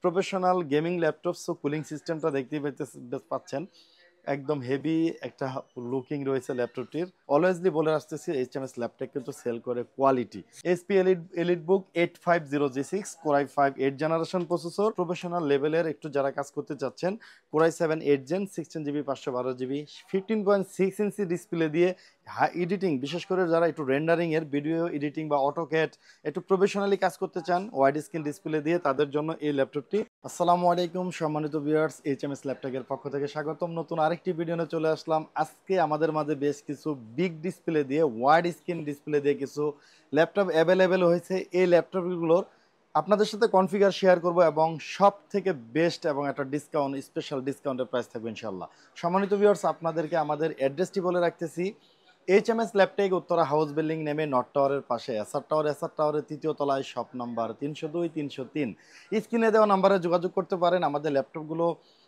Professional gaming laptop. So cooling সিস্টেমটা দেখতেই পাচ্ছেন, একদম হেভি একটা লুকিং রয়েছে ল্যাপটপটির। অলওয়েজলি বলে আসতেছি এইচএমএস ল্যাপটপ কিন্তু সেল করে কোয়ালিটি। এসপি এলিট বুক 850G6 core i 5 8 generation processor, professional লেভেলের একটু যারা কাজ করতে চাচ্ছেন, core i 7 8 gen 16GB 512GB 15.6 inch display দিয়ে এডিটিং, বিশেষ করে যারা একটু রেন্ডারিং এর ভিডিও এডিটিং বা অটোক্যাড একটু প্রফেশনালি কাজ করতে চান ওয়াইড স্ক্রিন ডিসপ্লে দিয়ে, তাদের জন্য এই ল্যাপটপটি। আসসালামু আলাইকুম সম্মানিত ভিউয়ার্স, এইচএমএস ল্যাপটপের পক্ষ থেকে স্বাগতম। নতুন আরেকটি ভিডিও নিয়ে চলে আসলাম। আজকে আমাদের মাঝে বেশ কিছু বিগ ডিসপ্লে দিয়ে, ওয়াইড স্ক্রিন ডিসপ্লে দিয়ে কিছু ল্যাপটপ অ্যাভেলেবেল হয়েছে। এই ল্যাপটপগুলোর আপনাদের সাথে কনফিগার শেয়ার করব এবং সব থেকে বেস্ট এবং একটা ডিসকাউন্ট, স্পেশাল ডিসকাউন্টের প্রাইস থাকবে ইনশাল্লাহ। সম্মানিত ভিউয়ার্স, আপনাদেরকে আমাদের অ্যাড্রেসটি বলে রাখতেছি। এইচএমএস ল্যাপটেক উত্তরা হাউস বিল্ডিং নেমে নর্থ টাওয়ারের পাশে এসআর টাওয়ারের তৃতীয় তলায় শপ নাম্বার 302 303। স্ক্রিনে দেওয়া নাম্বারে যোগাযোগ করতে পারেন। আমাদের ল্যাপটপগুলো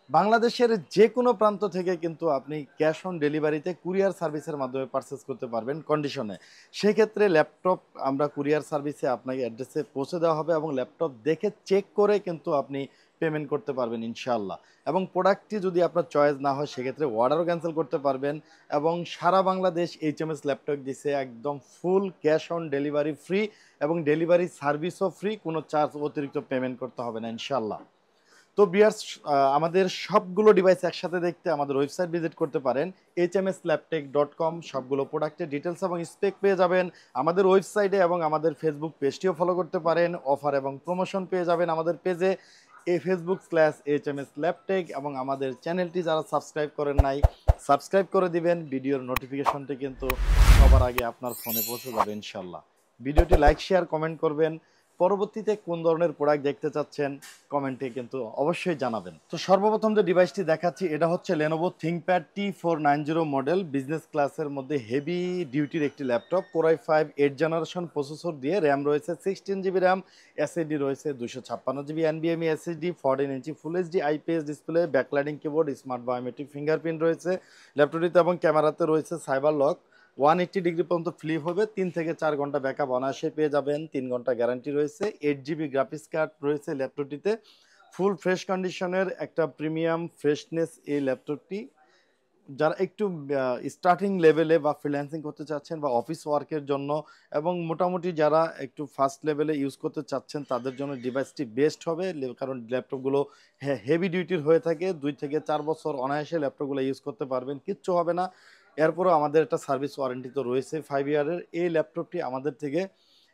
বাংলাদেশের যে কোনো প্রান্ত থেকে কিন্তু আপনি ক্যাশ অন ডেলিভারিতে কুরিয়ার সার্ভিসের মাধ্যমে পারচেস করতে পারবেন কন্ডিশনে। সেক্ষেত্রে ল্যাপটপ আমরা কুরিয়ার সার্ভিসে আপনাকে অ্যাড্রেসে পৌঁছে দেওয়া হবে এবং ল্যাপটপ দেখে চেক করে কিন্তু আপনি পেমেন্ট করতে পারবেন ইনশাআল্লাহ। এবং প্রোডাক্টটি যদি আপনার চয়েস না হয় সেক্ষেত্রে অর্ডারও ক্যান্সেল করতে পারবেন। এবং সারা বাংলাদেশ এইচএমএস ল্যাপটপ দিছে একদম full cash on delivery free এবং ডেলিভারি সার্ভিসও ফ্রি, কোনো চার্জ অতিরিক্ত পেমেন্ট করতে হবে না ইনশাআল্লাহ। তো বিয়ার্স, আমাদের সবগুলো ডিভাইস একসাথে দেখতে আমাদের ওয়েবসাইট ভিজিট করতে পারেন hmslaptech.com। সবগুলো প্রোডাক্টের ডিটেলস এবং স্পেক পেয়ে যাবেন আমাদের ওয়েবসাইটে এবং আমাদের ফেসবুক পেজটিও ফলো করতে পারেন। অফার এবং প্রমোশন পেয়ে যাবেন আমাদের পেজে facebook/hmslaptech এবং আমাদের চ্যানেলটি যারা সাবস্ক্রাইব করেন নাই সাবস্ক্রাইব করে দিবেন। ভিডিওর নোটিফিকেশনটি কিন্তু সবার আগে আপনার ফোনে পৌঁছে যাবে ইনশাল্লাহ। ভিডিওটি লাইক শেয়ার কমেন্ট করবেন। পরবর্তীতে কোন ধরনের প্রোডাক্ট দেখতে চাচ্ছেন কমেন্টে কিন্তু অবশ্যই জানাবেন। তো সর্বপ্রথম যে ডিভাইসটি দেখাচ্ছি এটা হচ্ছে Lenovo ThinkPad T490 model, business ক্লাসের মধ্যে হেভি ডিউটির একটি ল্যাপটপ। কোরাই 5 8 জেনারেশন প্রসেসর দিয়ে, র্যাম রয়েছে 16GB র্যাম, এসএসডি রয়েছে 256GB NVMe SSD, 14 inch full HD IPS display, backlighting keyboard, smart biometric fingerprint রয়েছে ল্যাপটপটিতে এবং ক্যামেরাতে রয়েছে সাইবার লক। 180 ডিগ্রি পর্যন্ত ফ্লিপ হবে। 3 থেকে 4 ঘন্টা ব্যাকআপ অনায়াসে পেয়ে যাবেন। 3 ঘন্টা গ্যারান্টি রয়েছে। 8GB গ্রাফিক্স কার্ড রয়েছে ল্যাপটপটিতে। ফুল ফ্রেশ কন্ডিশনের একটা প্রিমিয়াম ফ্রেশনেস এই ল্যাপটপটি। যারা একটু স্টার্টিং লেভেলে বা ফ্রিল্যান্সিং করতে চাচ্ছেন বা অফিস ওয়ার্কের জন্য এবং মোটামুটি যারা একটু ফার্স্ট লেভেলে ইউজ করতে চাচ্ছেন তাদের জন্য ডিভাইসটি বেস্ট হবে। কারণ ল্যাপটপগুলো হেভি ডিউটির হয়ে থাকে। 2 থেকে 4 বছর অনায়াসে ল্যাপটপগুলো ইউজ করতে পারবেন, কিচ্ছু হবে না। এরপরও আমাদের একটা সার্ভিস ওয়ারেন্টি তো রয়েছে 5 ইয়ারের। এই ল্যাপটপটি আমাদের থেকে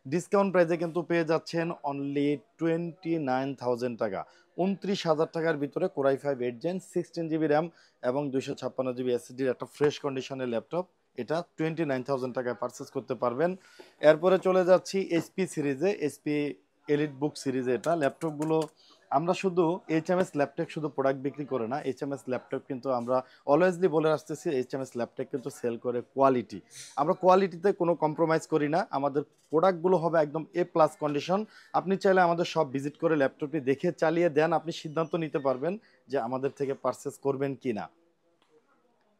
ডিসকাউন্ট প্রাইসে কিন্তু পেয়ে যাচ্ছেন অনলি 29,000 টাকা, 29,000 টাকার ভিতরে কোরাই 5 8 জেন 16GB র্যাম এবং 256GB এসএসডির একটা ফ্রেশ কন্ডিশনের ল্যাপটপ। এটা 29,000 টাকায় পারচেস করতে পারবেন। এরপরে চলে যাচ্ছি এইচপি সিরিজে, এইচপি এলিট বুক সিরিজে। এটা ল্যাপটপগুলো আমরা শুধু এইচএমএস ল্যাপটপ শুধু প্রোডাক্ট বিক্রি করে না, এইচএমএস ল্যাপটপ কিন্তু আমরা অলওয়েজলি বলে আসতেছি এইচএমএস ল্যাপটপ কিন্তু সেল করে কোয়ালিটি। আমরা কোয়ালিটিতে কোনো কম্প্রোমাইজ করি না। আমাদের প্রোডাক্টগুলো হবে একদম A+ কন্ডিশন। আপনি চাইলে আমাদের সব ভিজিট করে ল্যাপটপটি দেখে চালিয়ে দেন, আপনি সিদ্ধান্ত নিতে পারবেন যে আমাদের থেকে পারচেস করবেন কি না।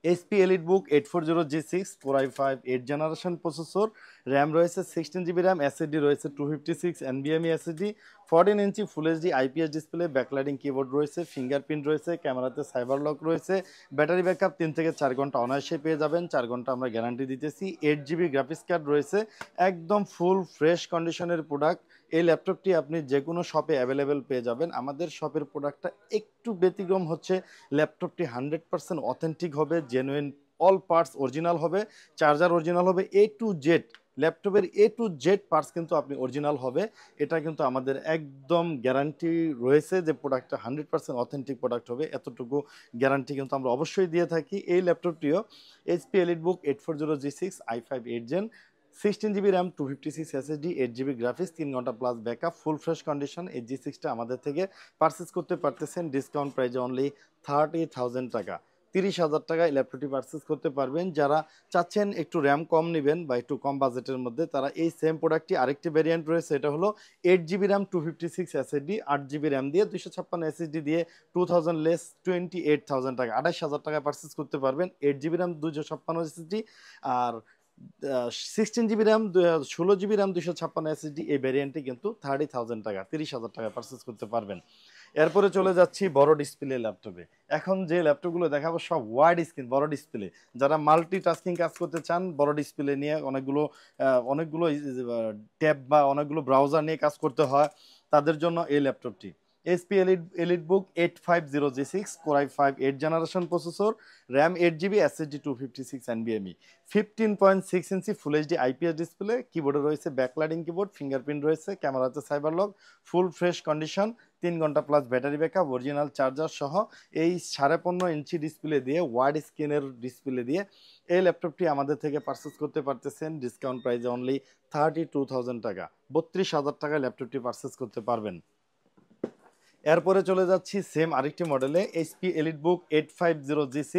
HP elite book 840G6 core i 5 8 generation processor, RAM রয়েছে 16GB র্যাম, এসএসডি রয়েছে 256 NVMe SSD, 14 inch full HD IPS display, backlighting keyboard রয়েছে, ফিঙ্গারপ্রিন্ট রয়েছে, ক্যামেরাতে সাইবার লক রয়েছে, ব্যাটারি ব্যাকআপ 3 থেকে 4 ঘন্টা অনায়াসে পেয়ে যাবেন। 4 ঘন্টা আমরা গ্যারান্টি দিতেছি। 8GB গ্রাফিক্স কার্ড রয়েছে, একদম ফুল ফ্রেশ কন্ডিশনের প্রোডাক্ট। এই ল্যাপটপটি আপনি যে কোনো শপে অ্যাভেলেবেল পেয়ে যাবেন। আমাদের শপের প্রোডাক্টটা একটু ব্যতিক্রম হচ্ছে, ল্যাপটপটি 100% অথেন্টিক হবে, জেনুইন, অল পার্টস অরিজিনাল হবে, চার্জার অরিজিনাল হবে, A to Z ল্যাপটপের A to Z পার্টস কিন্তু আপনি অরিজিনাল হবে। এটা কিন্তু আমাদের একদম গ্যারান্টি রয়েছে যে প্রোডাক্টটা 100% অথেন্টিক প্রোডাক্ট হবে, এতটুকু গ্যারান্টি কিন্তু আমরা অবশ্যই দিয়ে থাকি। এই ল্যাপটপটিও HP elite book 840G6 i5 8 gen 16GB RAM, 256 SSD, 8GB graphics, 3 ঘন্টা plus backup, full fresh condition. এই G6টা আমাদের থেকে পারচেস করতে পারতেছেন ডিসকাউন্ট প্রাইজে অনলি 30,000 টাকা, 30,000 টাকায় ল্যাপটপটি পারচেস করতে পারবেন। যারা চাচ্ছেন একটু র্যাম কম নেবেন বা একটু কম বাজেটের মধ্যে, তারা এই সেম প্রোডাক্টটি আরেকটি ভ্যারিয়েন্ট রয়েছে, এটা হলো 8GB RAM, 256 SSD, 8GB RAM দিয়ে 256 এসএসডি দিয়ে 2000 লেস 28,000 টাকা, 28,000 টাকায় পারচেস করতে পারবেন। 8GB র্যাম 256 এসএসডি আর 16GB RAM 16GB RAM 256 SSD, এই ভ্যারিয়েন্টে কিন্তু 30,000 টাকা, 30,000 টাকায় পারচেস করতে পারবেন। এরপরে চলে যাচ্ছি বড় ডিসপ্লে ল্যাপটপে। এখন যে ল্যাপটপগুলো দেখাবো সব ওয়াইড স্ক্রিন বড় ডিসপ্লে। যারা মাল্টিটাস্কিং কাজ করতে চান বড় ডিসপ্লে নিয়ে অনেকগুলো ট্যাব বা অনেকগুলো ব্রাউজার নিয়ে কাজ করতে হয়, তাদের জন্য এই ল্যাপটপটি। HP EliteBook 8500G6 Core i5 8 generation processor, RAM 8 GB, SSD 256 NVMe, 15.6 inch full HD IPS display, কিবোর্ডে রয়েছে ব্যাকলাইটিং কিবোর্ড, ফিঙ্গারপ্রিন্ট রয়েছে, ক্যামেরাতে সাইবার লক, ফুল ফ্রেশ কন্ডিশন, 3 ঘন্টা plus battery backup, original charger সহ এই 15.5 ইঞ্চি ডিসপ্লে দিয়ে ওয়াইড স্ক্রিনের display দিয়ে এই ল্যাপটপটি আমাদের থেকে পারচেস করতে পারতেছেন ডিসকাউন্ট প্রাইসে অনলি 32,000 টাকা। 32,000 টাকায় ল্যাপটপটি পারচেস করতে পারবেন। এরপরে চলে যাচ্ছি সেম আরেকটি মডেলে, এইচপি এলিটবুক 850G6,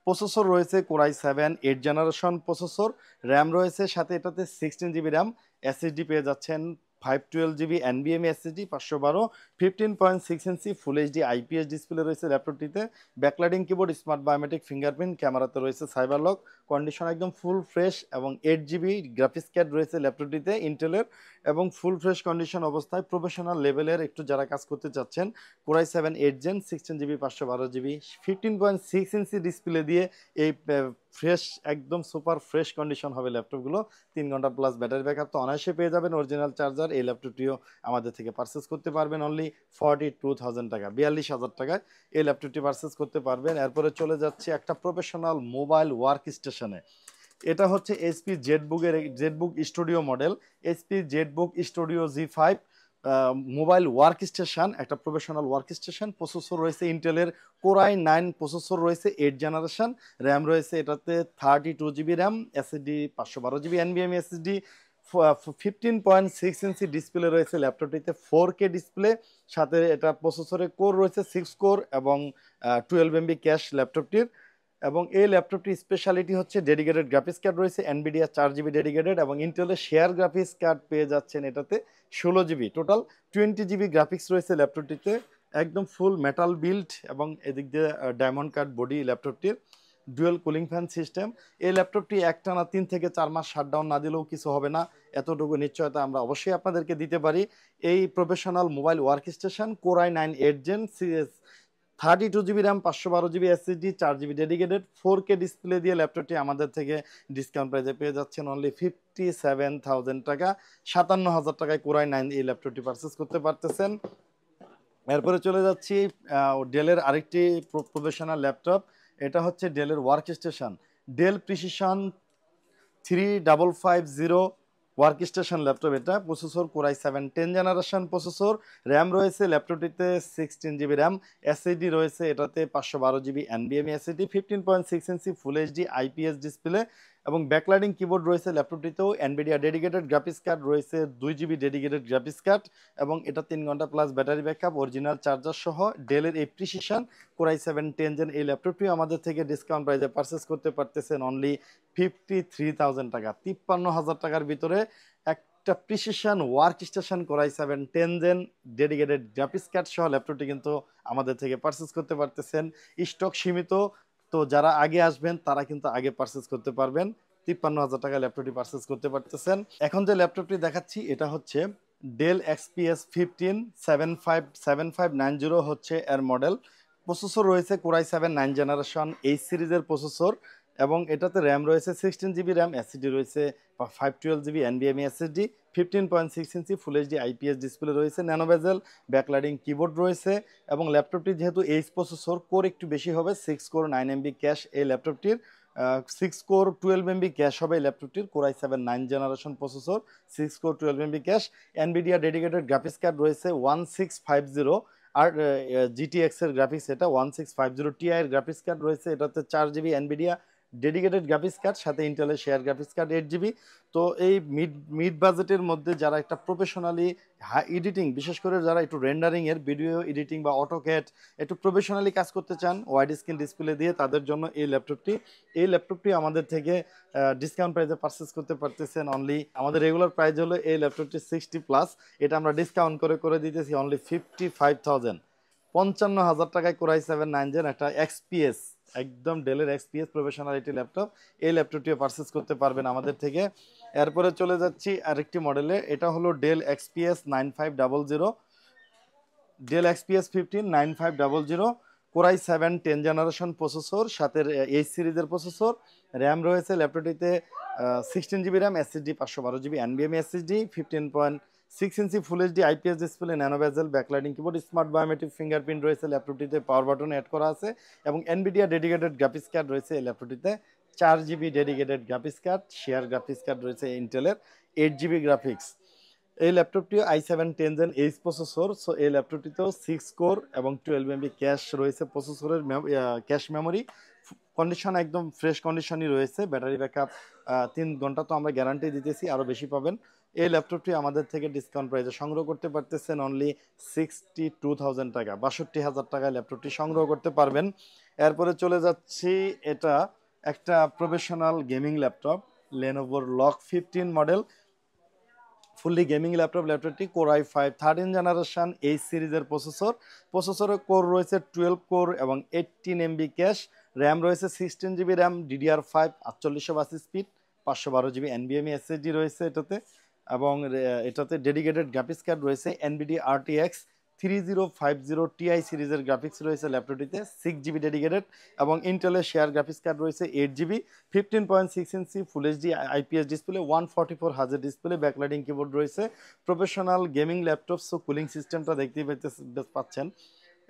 প্রসেসর রয়েছে Core i7 8 generation processor, RAM রয়েছে সাথে এটাতে 16 GB র্যাম, এসএসডি পেয়ে যাচ্ছেন 512 GB NVMe SSD 512, 15.6 inch full HD IPS display রয়েছে ল্যাপটপটিতে, backlighting keyboard, smart biometric fingerprint, ক্যামেরাতে রয়েছে সাইবার লক, কন্ডিশন একদম ফুল ফ্রেশ এবং 8 GB গ্রাফিক্স কার্ড রয়েছে ল্যাপটপটিতে ইন্টেলের, এবং ফুল ফ্রেশ কন্ডিশন অবস্থায় প্রফেশনাল লেভেলের একটু যারা কাজ করতে চাচ্ছেন Core i7 8 Gen 16 GB 512 GB 15.6 inch display দিয়ে এই ফ্রেশ একদম সুপার ফ্রেশ কন্ডিশন হবে ল্যাপটপগুলো। 3 ঘন্টা প্লাস ব্যাটারি ব্যাকআপ তো অনায়াসে পেয়ে যাবেন, অরিজিনাল চার্জার। এই ল্যাপটপটিও আমাদের থেকে পারচেস করতে পারবেন অনলি 42,000 টাকা, 42,000 টাকায় এই ল্যাপটপটি পারচেস করতে পারবেন। এরপরে চলে যাচ্ছে একটা প্রফেশনাল মোবাইল ওয়ার্ক স্টেশনে। এটা হচ্ছে HP Jetbook studio model, HP Jetbook studio G5 mobile work station, একটা প্রফেশনাল ওয়ার্ক স্টেশন। প্রসেসর রয়েছে ইন্টেলের Core i9 প্রসেসর রয়েছে 8 জেনারেশন, র্যাম রয়েছে এটাতে 32 GB RAM, SSD 512 GB NVMe SSD, 15.6 inch display রয়েছে ল্যাপটপটিতে, 4K ডিসপ্লে, সাথে এটা প্রসেসরে কোর রয়েছে 6 কোর এবং 12 MB ক্যাশ ল্যাপটপটির। এবং এই ল্যাপটপটির স্পেশালিটি হচ্ছে ডেডিকেটেড গ্রাফিক্স কার্ড রয়েছে এনভিডিয়া 4 GB ডেডিকেটেড, এবং ইন্টেলের শেয়ার গ্রাফিক্স কার্ড পেয়ে যাচ্ছেন এটাতে 16 GB, টোটাল 20 GB গ্রাফিক্স রয়েছে ল্যাপটপটিতে, একদম ফুল মেটাল বিল্ড, এবং এদিক দিয়ে ডায়মন্ড কাট বডি ল্যাপটপটির, ডুয়েল কুলিং ফ্যান সিস্টেম। এই ল্যাপটপটি একটানা 3 থেকে 4 মাস শাটডাউন না দিলেও কিছু হবে না, এতটুকু নিশ্চয়তা আমরা অবশ্যই আপনাদেরকে দিতে পারি। এই professional mobile work station Core i9 8 Gen 32 GB RAM, 512 GB SSD, 4 GB dedicated, 4K display দিয়ে ল্যাপটপটি আমাদের থেকে ডিসকাউন্ট প্রাইসে পেয়ে যাচ্ছেন অনলি 57,000 টাকা। 57,000 টাকায় Core i9 এই ল্যাপটপটি পারচেস করতে পারতেছেন। এরপরে চলে যাচ্ছি ডেলের আরেকটি প্রফেশনাল ল্যাপটপ, এটা হচ্ছে ডেলের work station Dell precision 3550 work station laptop. এটা processor Core i7 10 generation processor, RAM রয়েছে ল্যাপটপটিতে 16 GB র্যাম, এসএসডি রয়েছে এটাতে 512 GB NVMe SSD, 15.6 inch full HD IPS display, এবং ব্যাকলাইটিং কিবোর্ড রয়েছে ল্যাপটপটিতেও, এনভিডিয়া ডেডিকেটেড গ্রাফিক্স কার্ড রয়েছে 2 GB ডেডিকেটেড গ্রাফিক্স কার্ড, এবং এটা 3 ঘন্টা plus battery backup, original charger সহ ডেলের এই প্রিসিশন Core i7 10 Gen এই ল্যাপটপটিও আমাদের থেকে ডিসকাউন্ট প্রাইসে পারচেস করতে পারতেছেন অনলি 53,000 টাকা। 53,000 টাকার ভিতরে একটা precision work station Core i7 10 Gen dedicated graphics card সহ ল্যাপটপটি কিন্তু আমাদের থেকে পারচেস করতে পারতেছেন। স্টক সীমিত, তো যারা আগে আসবেন তারা কিন্তু আগে পারচেস করতে পারবেন। 53,000 টাকা ল্যাপটপটি পারচেস করতে পারতেছেন। এখন যে ল্যাপটপটি দেখাচ্ছি এটা হচ্ছে ডেল XPS 15 7590 হচ্ছে এর মডেল। প্রসেসর রয়েছে Core i7 9 জেনারেশন এইচ সিরিজের প্রসেসর, এবং এটাতে র্যাম রয়েছে 16 GB র্যাম, এসএসডি রয়েছে 512 GB NVMe SSD, 15.6 inch full HD IPS display রয়েছে, ন্যানো বেজেল, ব্যাকলাইটিং কিবোর্ড রয়েছে, এবং ল্যাপটপটি যেহেতু এইচ প্রসেসর, কোর একটু বেশি হবে, 6 কোর 9 MB ক্যাশ এই ল্যাপটপটির, 6 কোর 12 MB ক্যাশ হবে এই ল্যাপটপটির। Core i7 9 generation processor, 6 core 12 MB cash, Nvidia dedicated graphics card রয়েছে 1650, আর জিটিএক্স এর গ্রাফিক্স এটা 1650 Ti এর গ্রাফিক্স কার্ড রয়েছে এটাতে 4 GB Nvidia dedicated graphics card, সাথে ইন্টেলের শেয়ার গ্রাফিক্স কার্ড 8 GB। তো এই মিড বাজেটের মধ্যে যারা একটা প্রফেশনালি এডিটিং, বিশেষ করে যারা একটু রেন্ডারিং এর ভিডিও এডিটিং বা অটোক্যাড একটু প্রফেশনালি কাজ করতে চান ওয়াইড স্ক্রিন ডিসপ্লে দিয়ে, তাদের জন্য এই ল্যাপটপটি আমাদের থেকে ডিসকাউন্ট প্রাইসে পারচেস করতে পারতেছেন অনলি, আমাদের রেগুলার প্রাইস হলো এই ল্যাপটপটি 60+, এটা আমরা ডিসকাউন্ট করে দিতেছি অনলি 55,000। 55,000 টাকায় Core i7 9 Gen একটা XPS, একদম ডেলের XPS প্রফেশনালিটি ল্যাপটপ, এই ল্যাপটপটিও পারচেস করতে পারবেন আমাদের থেকে। এরপরে চলে যাচ্ছি আরেকটি মডেলে, এটা হলো Dell XPS 9500। Dell XPS 15 9500 core i 7 10 generation processor, সাথে এইচ সিরিজের প্রসেসর, র্যাম রয়েছে ল্যাপটপটিতে 16 জিবি র্যাম, এসএসডি 512 জিবি এনবিএমই SSD, 15.6 inch full HD IPS display, nano bezel, backlighting keyboard, smart biometric fingerprint রয়েছে ল্যাপটপটিতে, পাওয়ার বাটন অ্যাড করা আছে এবং এনভিডিয়া ডেডিকেটেড গ্রাফিক্স কার্ড রয়েছে এই ল্যাপটপটিতে, 4 GB dedicated graphics card, share graphics card রয়েছে ইন্টেলের, 8 জিবি গ্রাফিক্স। এই ল্যাপটপটিও i7 10 Gen H processor, so এই ল্যাপটপটিতেও 6 কোর এবং 12 MB ক্যাশ রয়েছে প্রসেসরের ক্যাশ মেমোরি। কন্ডিশন একদম ফ্রেশ কন্ডিশনই রয়েছে, ব্যাটারি ব্যাকআপ 3 ঘন্টা তো আমরা গ্যারান্টি দিতেছি, আরও বেশি পাবেন। এই ল্যাপটপটি আমাদের থেকে ডিসকাউন্ট প্রাইসে সংগ্রহ করতে পারতেছেন অনলি 62,000 টাকা, 62,000 টাকায় ল্যাপটপটি সংগ্রহ করতে পারবেন। এরপরে চলে যাচ্ছি, এটা একটা প্রফেশনাল গেমিং ল্যাপটপ, লেনোভোর লক 15 মডেল, ফুললি গেমিং ল্যাপটপটি কোর i5 13 জেনারেশন এইচ সিরিজের প্রসেসরের কোর রয়েছে 12 কোর এবং 18 MB ক্যাশ, র্যাম রয়েছে 16 GB RAM, DDR5 4880 speed, 512 GB এনবিএমই এসএসডি রয়েছে এটাতে, এবং এটাতে ডেডিকেটেড গ্রাফিক্স কার্ড রয়েছে এনভিডিয়া RTX 3050 Ti সিরিজের গ্রাফিক্স রয়েছে ল্যাপটপটিতে, 6 জিবি ডেডিকেটেড, এবং ইন্টেলের শেয়ার গ্রাফিক্স কার্ড রয়েছে 8 GB, 15.6 inch full HD IPS display, 144 hertz display, backlighting keyboard রয়েছে। Professional gaming laptop, so cooling সিস্টেমটা দেখতেই পাচ্ছেন,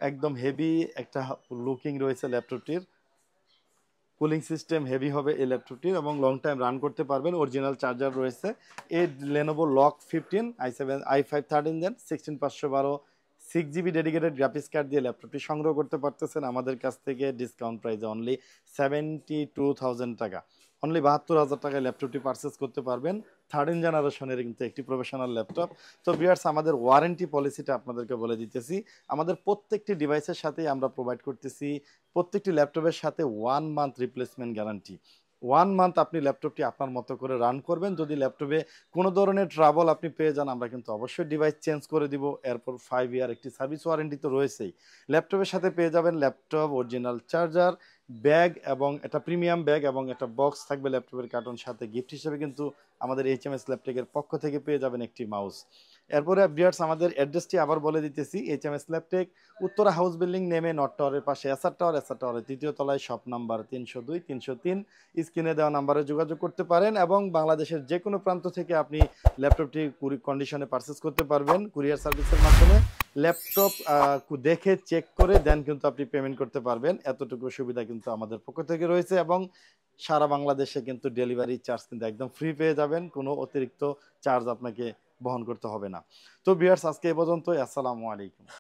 একদম হেভি একটা লুকিং রয়েছে ল্যাপটপটির। কুলিং সিস্টেম হেভি হবে এই ল্যাপটপটির এবং লং টাইম রান করতে পারবেন। অরিজিনাল চার্জার রয়েছে। এই Lenovo lock 15 i5 13 Gen 16512 6 GB dedicated graphics card দিয়ে ল্যাপটপটি সংগ্রহ করতে পারতেছেন আমাদের কাছ থেকে ডিসকাউন্ট প্রাইসে অনলি 72,000 টাকা, অনলি 72,000 টাকায় ল্যাপটপটি পারচেস করতে পারবেন। 13 জেনারেশনের কিন্তু একটি প্রফেশনাল ল্যাপটপ। তো ভিউয়ার্স, আমাদের ওয়ারেন্টি পলিসিটা আপনাদেরকে বলে দিতেছি। আমাদের প্রত্যেকটি ডিভাইসের সাথেই আমরা প্রোভাইড করতেছি প্রত্যেকটি ল্যাপটপের সাথে 1 মান্থ রিপ্লেসমেন্ট গ্যারান্টি। 1 মান্থ আপনি ল্যাপটপটি আপনার মতো করে রান করবেন। যদি ল্যাপটপে কোনো ধরনের ট্রাবল আপনি পেয়ে যান, আমরা কিন্তু অবশ্যই ডিভাইস চেঞ্জ করে দিব। এরপর 5 ইয়ার একটি সার্ভিস ওয়ারেন্টি তো রয়েছেই। ল্যাপটপের সাথে পেয়ে যাবেন ল্যাপটপ, অরিজিনাল চার্জার, ব্যাগ এবং একটা প্রিমিয়াম ব্যাগ এবং একটা বক্স থাকবে ল্যাপটপের কার্টন সাথে। গিফট হিসেবে কিন্তু আমাদের HMS ল্যাপটেকের পক্ষ থেকে পেয়ে যাবেন একটি মাউস। এরপরে ভিউয়ার্স, আমাদের অ্যাড্রেসটি আবার বলে দিতেছি। HMS ল্যাপটেক, উত্তরা হাউস বিল্ডিং নেমে নর্থ টাওয়ারের পাশে এসআর টাওয়ারের 3য় তলায়, শপ নাম্বার 302 303। স্ক্রিনে দেওয়া নাম্বারে যোগাযোগ করতে পারেন এবং বাংলাদেশের যে কোনো প্রান্ত থেকে আপনি ল্যাপটপটি কন্ডিশনে পারচেস করতে পারবেন কুরিয়ার সার্ভিসের মাধ্যমে। ল্যাপটপ দেখে চেক করে দেন কিন্তু আপনি পেমেন্ট করতে পারবেন। এতটুকু সুবিধা কিন্তু আমাদের পক্ষ থেকে রয়েছে এবং সারা বাংলাদেশে কিন্তু ডেলিভারি চার্জ কিন্তু একদম ফ্রি পেয়ে যাবেন, কোনো অতিরিক্ত চার্জ আপনাকে বহন করতে হবে না। তো ভিউয়ার্স, আজকে এ পর্যন্তই। আসসালামু আলাইকুম।